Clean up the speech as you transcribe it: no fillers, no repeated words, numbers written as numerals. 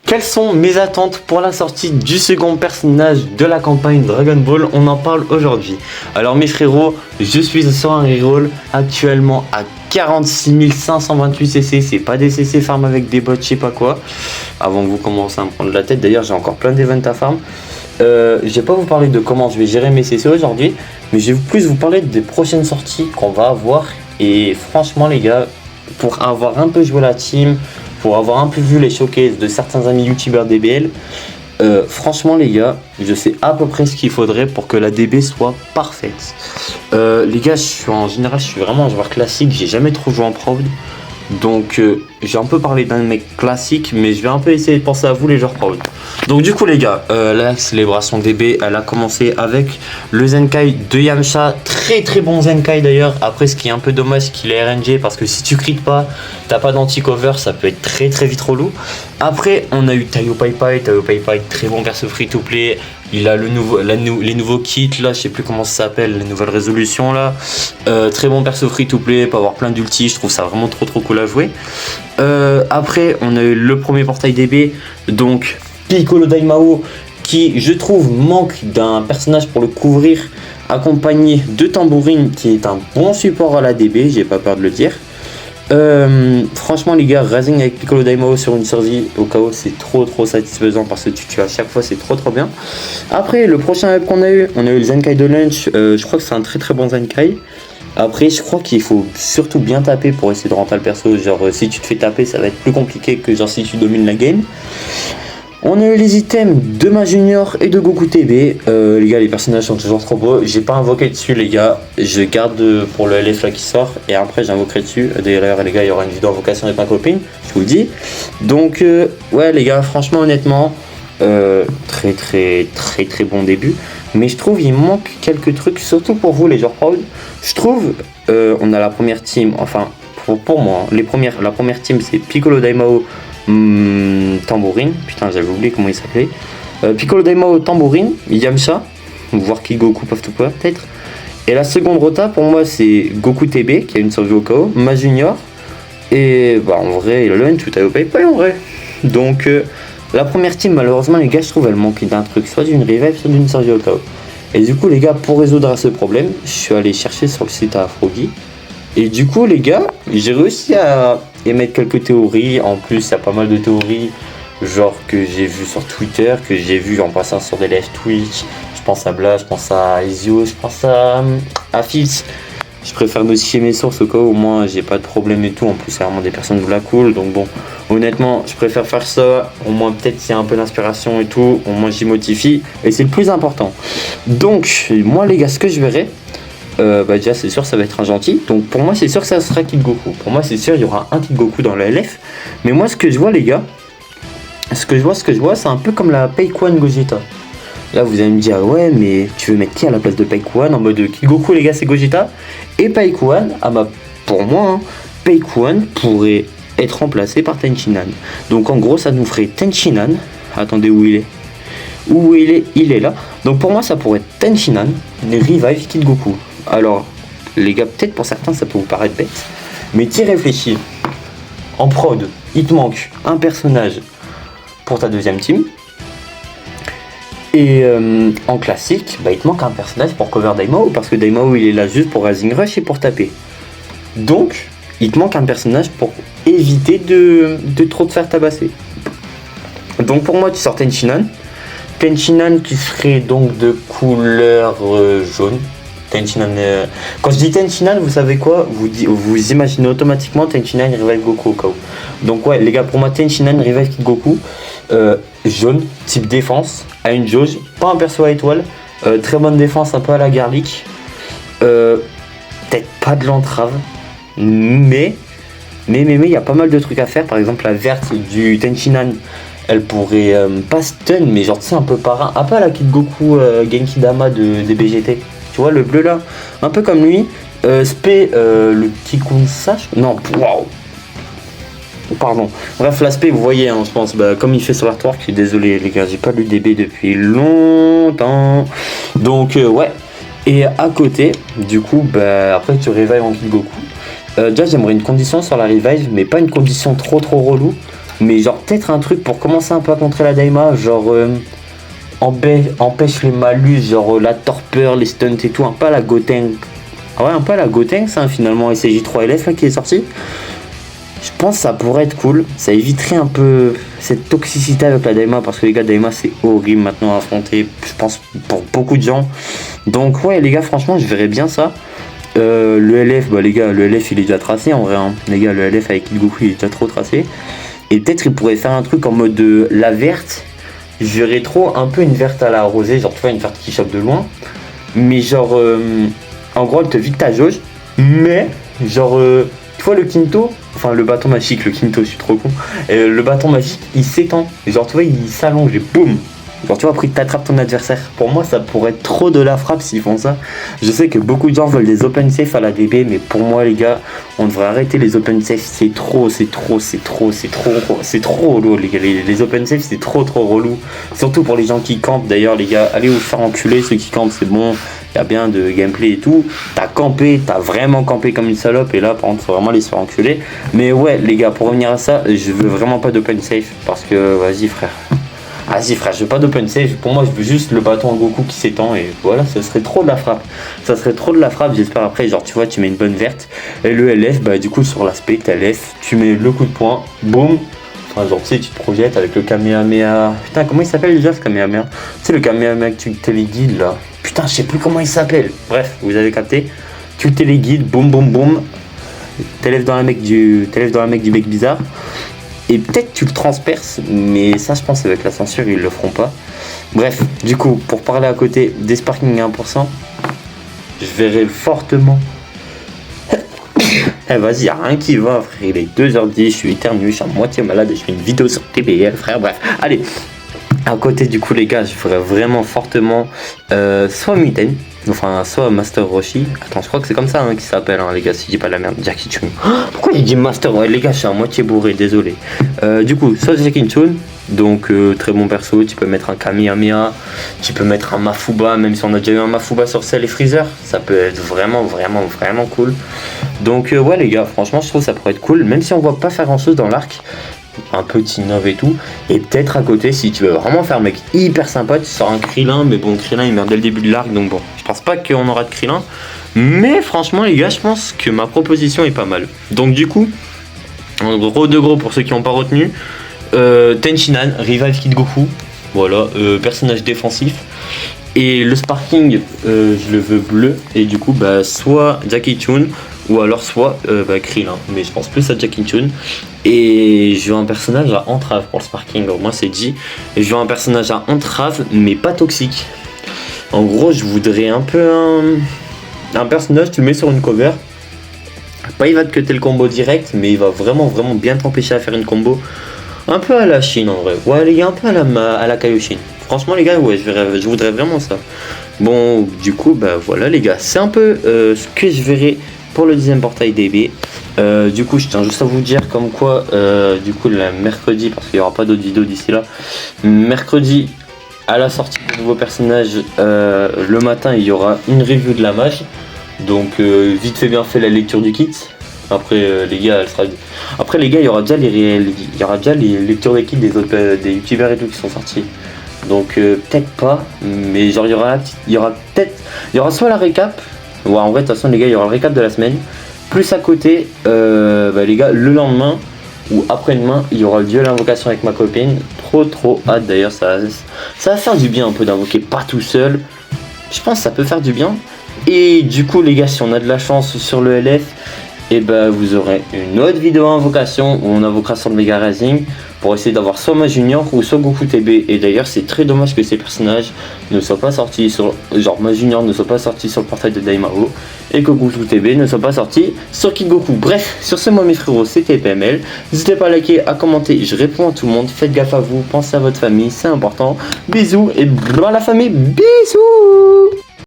Quelles sont mes attentes pour la sortie du second personnage de la campagne Dragon Ball? On en parle aujourd'hui. Alors mes frérots, je suis sur un reroll actuellement à 46 528 CC. C'est pas des CC farm avec des bots, je sais pas quoi. Avant que vous commencez à me prendre la tête, d'ailleurs j'ai encore plein d'events à farm. Je vais pas vous parler de comment je vais gérer mes CC aujourd'hui, mais je vais plus vous parler des prochaines sorties qu'on va avoir. Et franchement les gars, pour avoir un peu joué la team, pour avoir un peu vu les showcases de certains amis youtubeurs DBL, franchement les gars, je sais à peu près ce qu'il faudrait pour que la DB soit parfaite. Les gars, en général je suis vraiment un joueur classique, j'ai jamais trop joué en prod. Donc j'ai un peu parlé d'un mec classique, mais je vais un peu essayer de penser à vous les joueurs prod. Donc du coup les gars, la célébration DB elle a commencé avec le Zenkai de Yamcha, très bon Zenkai d'ailleurs. Après ce qui est un peu dommage qu'il est RNG, parce que si tu crites pas, t'as pas d'anti-cover, ça peut être très vite relou. Après on a eu Tayo Pai Pai, très bon perso free to play. Il a les nouveaux kits là, je sais plus comment ça s'appelle, les nouvelles résolutions là. Très bon perso free to play, peut avoir plein d'ulti, je trouve ça vraiment trop cool à jouer. Après on a eu le premier portail DB, donc Piccolo Daimao, qui je trouve manque d'un personnage pour le couvrir, accompagné de Tambourine, qui est un bon support à la DB, j'ai pas peur de le dire. Franchement les gars, Rising avec Piccolo Daimao sur une survie au KO, c'est trop satisfaisant, parce que tu tues à chaque fois, c'est trop bien. Après le prochain up qu'on a eu, on a eu le Zenkai de Lunch, je crois que c'est un très bon Zenkai. Après je crois qu'il faut surtout bien taper pour essayer de rentrer le perso, genre si tu te fais taper ça va être plus compliqué que genre si tu domines la game. On a eu les items de Ma Junior et de Goku TB. Les gars, les personnages sont toujours trop beaux. J'ai pas invoqué dessus les gars, je garde pour le LF là qui sort, et après j'invoquerai dessus. D'ailleurs les gars, il y aura une vidéo invocation avec ma copine, je vous le dis. Donc ouais les gars, franchement honnêtement, très bon début. Mais je trouve il manque quelques trucs, surtout pour vous les joueurs proud. Je trouve on a la première team, enfin pour moi, hein, la première team c'est Piccolo Daimao, Tambourine, putain j'avais oublié comment il s'appelait. Piccolo Daimao, Tambourine, Yamcha, voire Kid Goku Puff to Power peut-être. Et la seconde rota pour moi c'est Goku TB qui a une survie au KO, Ma Junior, et bah en vrai Lunch ou Tayo Pai Pai en vrai. Donc la première team malheureusement les gars, je trouve elle manque d'un truc, soit d'une revive, soit d'une survie au KO. Et du coup les gars, pour résoudre ce problème, je suis allé chercher sur le site à Froggy. Et du coup les gars, j'ai réussi à émettre quelques théories. En plus il y a pas mal de théories, genre que j'ai vu sur Twitter, que j'ai vu en passant sur des live Twitch. Je pense à Blas, je pense à Ezio, je pense à Fils. Je préfère notifier mes sources au cas où, au moins j'ai pas de problème et tout. En plus c'est vraiment des personnes de la cool, donc bon, honnêtement je préfère faire ça. Au moins peut-être s'il y a un peu d'inspiration et tout, au moins j'y modifie, et c'est le plus important. Donc moi les gars, ce que je verrai, bah déjà c'est sûr ça va être un gentil, donc pour moi c'est sûr que ça sera Kid Goku. Pour moi c'est sûr il y aura un Kid Goku dans la LF. Mais moi ce que je vois les gars, ce que je vois c'est un peu comme la Paikwan Gogeta. Là vous allez me dire ouais mais tu veux mettre qui à la place de Paikwan? En mode Kid Goku les gars c'est Gogeta, et Paikwan, pour moi hein, Paikwan pourrait être remplacé par Tenchinan. Donc en gros ça nous ferait Tenchinan, attendez où il est, il est là. Donc pour moi ça pourrait être Tenchinan, revive Kid Goku. Alors les gars, peut-être pour certains ça peut vous paraître bête, mais t'y réfléchis. En prod, il te manque un personnage pour ta deuxième team. Et en classique, bah, il te manque un personnage pour cover Daimao, parce que Daimao il est là juste pour Rising Rush et pour taper. Donc il te manque un personnage pour éviter de trop te faire tabasser. Donc pour moi tu sors Tenchinan qui serait donc de couleur jaune. Tenchinan, quand je dis Tenchinan, vous savez quoi, vous imaginez automatiquement Tenchinan revive Goku au KO. Donc ouais les gars, pour moi Tenchinan revive Goku, jaune, type défense, à une jauge, pas un perso à étoile, très bonne défense, un peu à la garlic, peut-être pas de l'entrave, mais il y a pas mal de trucs à faire. Par exemple la verte du Tenchinan, elle pourrait pas stun, mais genre tu sais un peu parrain, un peu à la Kid Goku Genki Dama des BGT. Tu vois le bleu là, un peu comme lui. Spé, le petit Kunsash, non, waouh, pardon. Bref, l'aspect, vous voyez, hein, je pense, bah, comme il fait sur l'artwork, je suis désolé les gars, j'ai pas lu DB depuis longtemps. Donc ouais. Et à côté, du coup, bah après tu revives en Kid Goku. Déjà j'aimerais une condition sur la revive, mais pas une condition trop relou. Mais genre peut-être un truc pour commencer un peu à contrer la Daima, genre empêche les malus, genre la torpeur, les stunts et tout, un peu à la Gotenks. Ah ouais, un peu à la Gotenks, hein, finalement, SCJ3LF là, qui est sorti. Je pense que ça pourrait être cool, ça éviterait un peu cette toxicité avec la Daima, parce que les gars, Daima c'est horrible maintenant à affronter, je pense, pour beaucoup de gens. Donc ouais les gars, franchement je verrais bien ça. Le LF, bah les gars, le LF il est déjà tracé en vrai, hein. Les gars, le LF avec Kid Goku il est déjà trop tracé. Et peut-être il pourrait faire un truc en mode la verte. Je verrais trop un peu une verte à la rosée, genre tu vois, une verte qui chope de loin. Mais genre, en gros elle te vide ta jauge, mais genre... tu vois le Kinto, enfin le bâton magique, le Kinto, je suis trop con. Le bâton magique, il s'étend. Genre, tu vois, il s'allonge et boum. Genre, tu vois, après, t'attrapes ton adversaire. Pour moi, ça pourrait être trop de la frappe s'ils font ça. Je sais que beaucoup de gens veulent des open safe à la DB, mais pour moi, les gars, on devrait arrêter les open safe. C'est trop relou, les gars. Les open safe, c'est trop relou. Surtout pour les gens qui campent. D'ailleurs, les gars, allez vous faire enculer. Ceux qui campent, c'est bon. Il y a bien de gameplay et tout. T'as campé, t'as vraiment campé comme une salope. Et là, par contre, faut vraiment les se faire enculer. Mais ouais, les gars, pour revenir à ça, je veux vraiment pas d'open safe. Parce que, vas-y, frère. Vas-y frère, je veux pas d'open save, pour moi je veux juste le bâton Goku qui s'étend et voilà, ça serait trop de la frappe. Ça serait trop de la frappe, j'espère après, genre tu vois, tu mets une bonne verte. Et le LF, bah du coup sur l'aspect LF, tu mets le coup de poing, boum. Enfin genre tu sais, tu te projettes avec le Kamehameha. Putain, comment il s'appelle déjà ce Kamehameha? Tu sais le Kamehameha que tu téléguides là. Putain, je sais plus comment il s'appelle. Bref, vous avez capté. Tu téléguides, boum boum boum. T'élèves dans la mec du mec bizarre. Et peut-être tu le transperces, mais ça je pense avec la censure ils le feront pas. Bref, du coup, pour parler à côté des sparking à 1%, je verrai fortement. Eh vas-y, y'a rien qui va frère, il est 2h10, je suis éternu, je suis à moitié malade, je fais une vidéo sur TBL frère, bref, allez. À côté du coup les gars, je ferais vraiment fortement soit Muten, enfin soit Master Roshi. Attends, je crois que c'est comme ça hein, qui s'appelle hein, les gars, si je dis pas de la merde. Jackie Chun. Pourquoi il dit Master? Ouais les gars, je suis à moitié bourré, désolé. Du coup, soit Jackie Chun, donc très bon perso, tu peux mettre un Kamehameha, tu peux mettre un Mafuba, même si on a déjà eu un Mafuba sur Cell et Freezer, ça peut être vraiment cool. Donc ouais les gars, franchement je trouve ça pourrait être cool, même si on voit pas faire grand chose dans l'arc. Un petit innov et tout, et peut-être à côté si tu veux vraiment faire un mec hyper sympa, tu sors un Krillin, mais bon Krillin il meurt dès le début de l'arc, donc bon je pense pas qu'on aura de Krillin, mais franchement les gars je pense que ma proposition est pas mal. Donc du coup en gros de gros pour ceux qui n'ont pas retenu, Tenshinhan, Revive Kid Goku, voilà, personnage défensif, et le sparking je le veux bleu, et du coup bah soit Jackie Chun ou alors soit Krillin, mais je pense plus à Jackie Chun. Et je veux un personnage à entrave pour le sparking, au moins c'est dit. Et je veux un personnage à entrave mais pas toxique. En gros je voudrais un peu un personnage, tu le mets sur une cover. Pas il va te cutter le combo direct, mais il va vraiment bien t'empêcher à faire une combo. Un peu à la Chine en vrai. Ouais les gars, un peu à la Kaioshin. Franchement les gars, ouais je voudrais vraiment ça. Bon du coup bah voilà les gars, c'est un peu ce que je verrai pour le 10e portail DB. Du coup je tiens juste à vous dire comme quoi du coup le mercredi, parce qu'il n'y aura pas d'autres vidéos d'ici là, mercredi à la sortie de nouveaux personnages, le matin il y aura une review de la mage, donc vite fait bien fait la lecture du kit. Après les gars, après les gars il y aura déjà les lectures des kits des autres des youtubeurs et tout qui sont sortis, donc peut-être pas, mais genre il y aura soit la récap. Ouais, en vrai de toute façon les gars il y aura le récap de la semaine, plus à côté les gars le lendemain ou après-demain il y aura le duel d'invocation avec ma copine. Trop hâte, d'ailleurs ça va faire du bien un peu d'invoquer pas tout seul, je pense que ça peut faire du bien. Et du coup les gars, si on a de la chance sur le LF, et vous aurez une autre vidéo invocation où on invoquera sur le Mega Rising pour essayer d'avoir soit Ma Junior ou soit Goku TB. Et d'ailleurs c'est très dommage que ces personnages ne soient pas sortis sur, genre Ma Junior ne soit pas sorti sur le portail de Daimao et que Goku TB ne soit pas sorti sur Kid Goku. Bref, sur ce moi mes frérots, c'était PML. N'hésitez pas à liker, à commenter, je réponds à tout le monde, faites gaffe à vous, pensez à votre famille, c'est important. Bisous et bla la famille, bisous.